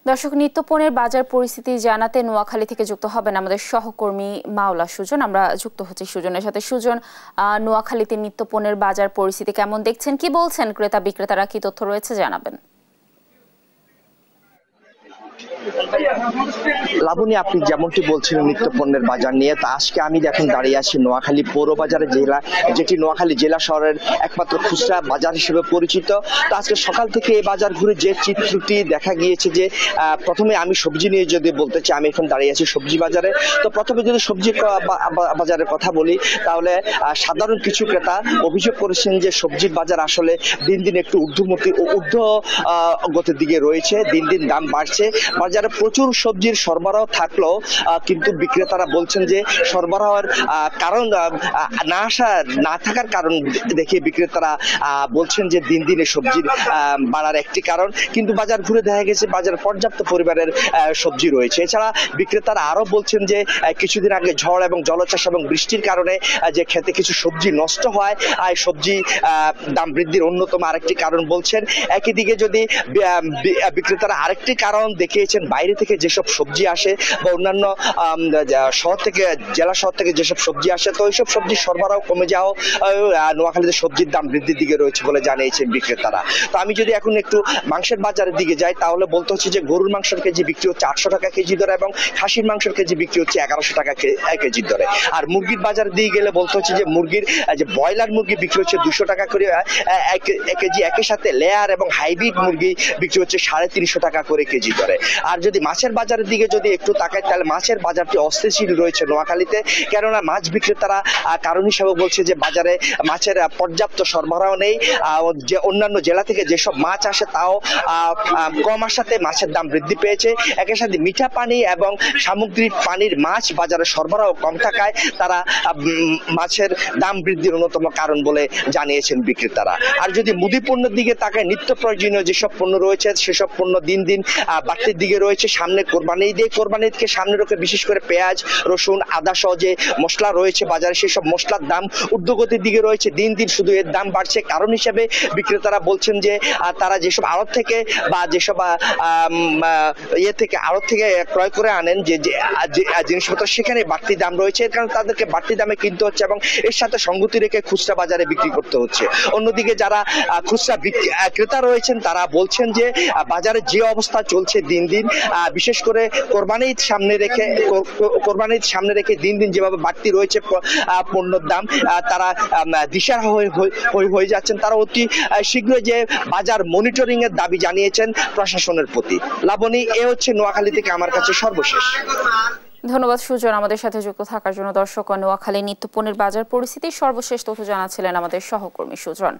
দর্শক, নিত্যপণ্যের বাজার পরিস্থিতি জানাতে নোয়াখালী থেকে যুক্ত হবেন আমাদের সহকর্মী মাওলা সুজন। আমরা যুক্ত হচ্ছি সুজনের সাথে। সুজন, নোয়াখালীতে নিত্যপণ্যের বাজার পরিস্থিতি কেমন দেখছেন, কি বলছেন ক্রেতা বিক্রেতারা, কি তথ্য রয়েছে জানাবেন। লাবণী, আপনি যেমনটি বলছিলেন নিত্যপণ্যের বাজার নিয়ে, তা আজকে আমি দেখুন দাঁড়িয়ে আছি নোয়াখালী পৌর বাজারে, যেটি নোয়াখালী জেলা শহরের একমাত্র খুচরা বাজার হিসেবে পরিচিত। তো আজকে সকাল থেকে এই বাজার ঘুরে যে চিত্রটি দেখা গিয়েছে, যে প্রথমে আমি সবজি নিয়ে যদি বলতে চাই, আমি এখন দাঁড়িয়ে আছি সবজি বাজারে। তো প্রথমে যদি সবজি বাজারের কথা বলি, তাহলে সাধারণ কিছু ক্রেতা অভিযোগ করেছেন যে সবজির বাজার আসলে দিন দিন একটু ঊর্ধ্বগতির দিকে রয়েছে, দিন দিন দাম বাড়ছে। বাজারে প্রচুর সবজির সরবরাহ থাকলেও কিন্তু বিক্রেতারা বলছেন যে সরবরাহের কারণ না থাকার কারণ দেখে বিক্রেতারা বলছেন যে দিন দিন সবজির বাড়ার একটি কারণ। কিন্তু বাজার ঘুরে দেখা গেছে বাজারে পর্যাপ্ত পরিমাণের সবজি রয়েছে। এছাড়া বিক্রেতারা আরো বলছেন যে কিছুদিন আগে ঝড় এবং জলোচ্ছ্বাস এবং বৃষ্টির কারণে যে খেতে কিছু সবজি নষ্ট হয়, সবজি দাম বৃদ্ধির অন্যতম আরেকটি কারণ বলছেন। একই দিকে যদি বিক্রেতারা আরেকটি কারণ দেখিয়েছেন, বাইরে থেকে যেসব সবজি আসে বা অন্যান্য শহর থেকে, জেলা শহর থেকে যেসব সবজি আসে, তো ওইসব সবজির সরবরাহ কমে যাও নোয়াখালীতে সবজির দাম বৃদ্ধির দিকে রয়েছে বলে জানিয়েছেন বিক্রেতারা। তো আমি যদি এখন একটু মাংসের বাজারের দিকে যাই, তাহলে বলতে হচ্ছে যে গরুর মাংসের কেজি বিক্রি হচ্ছে 800 টাকা কেজি দরে এবং খাসির মাংসের কেজি বিক্রি হচ্ছে 1100 টাকা কেজি দরে। আর মুরগির বাজার দিয়ে গেলে বলতে হচ্ছে যে মুরগির যে ব্রয়লার মুরগি বিক্রি হচ্ছে 200 টাকা করে এক কেজি, একই সাথে লেয়ার এবং হাইব্রিড মুরগি বিক্রি হচ্ছে 350 টাকা করে কেজি দরে। আর যদি মাছের বাজারের দিকে যদি একটু তাকাই, তাহলে মাছের বাজারটি অস্থিতিশীল রয়েছে নোয়াখালীতে, কেননা মাছ বিক্রেতারা কারণ হিসাবে বলছে যে বাজারে মাছের পর্যাপ্ত সরবরাহ নেই। যে অন্যান্য জেলা থেকে যেসব মাছ আসে তাও কম আসাতে মাছের দাম বৃদ্ধি পেয়েছে। একই সাথে মিঠা পানি এবং সামুদ্রিক পানির মাছ বাজারে সরবরাহ কম থাকায় তারা মাছের দাম বৃদ্ধির অন্যতম কারণ বলে জানিয়েছেন বিক্রেতারা। আর যদি মুদি পণ্যের দিকে তাকায়, নিত্য প্রয়োজনীয় যেসব পণ্য রয়েছে সেসব পণ্য দিন দিন বাড়তির দিকে রয়েছে। সামনে কোরবানি ঈদে, কোরবানি ঈদকে সামনে রেখে বিশেষ করে পেঁয়াজ, রসুন, আদা সহ যে মশলা রয়েছে বাজারে, সেসব মশলার দাম ঊর্ধ্বগতির দিকে রয়েছে, দিন দিন শুধু এর দাম বাড়ছে। কারণ হিসেবে বিক্রেতারা বলছেন যে তারা যেসব আড়ত থেকে বা যেসব আড়ত থেকে ক্রয় করে আনেন যে জিনিসপত্র, সেখানে বাড়তি দাম রয়েছে, এর কারণে তাদেরকে বাড়তি দামে কিনতে হচ্ছে এবং এর সাথে সঙ্গতি রেখে খুচরা বাজারে বিক্রি করতে হচ্ছে। অন্যদিকে যারা খুচরা ক্রেতা রয়েছেন তারা বলছেন যে বাজারে যে অবস্থা চলছে দিন দিন, বিশেষ করে কোরবানি ঈদ সামনে রেখে দিন দিন যেভাবে বাড়তি রয়েছে পণ্যের দাম, তারা দিশাহারা হয়ে যাচ্ছেন। তারা অতি শীঘ্রই যে বাজার মনিটরিং এর দাবি জানিয়েছেন প্রশাসনের প্রতি। লাবণী, এ হচ্ছে নোয়াখালী থেকে আমার কাছে সর্বশেষ। ধন্যবাদ সুজন আমাদের সাথে যুক্ত থাকার জন্য। দর্শক, নোয়াখালী নিত্যপণ্যের বাজার পরিস্থিতির সর্বশেষ তথ্য জানাচ্ছিলেন আমাদের সহকর্মী সুজন।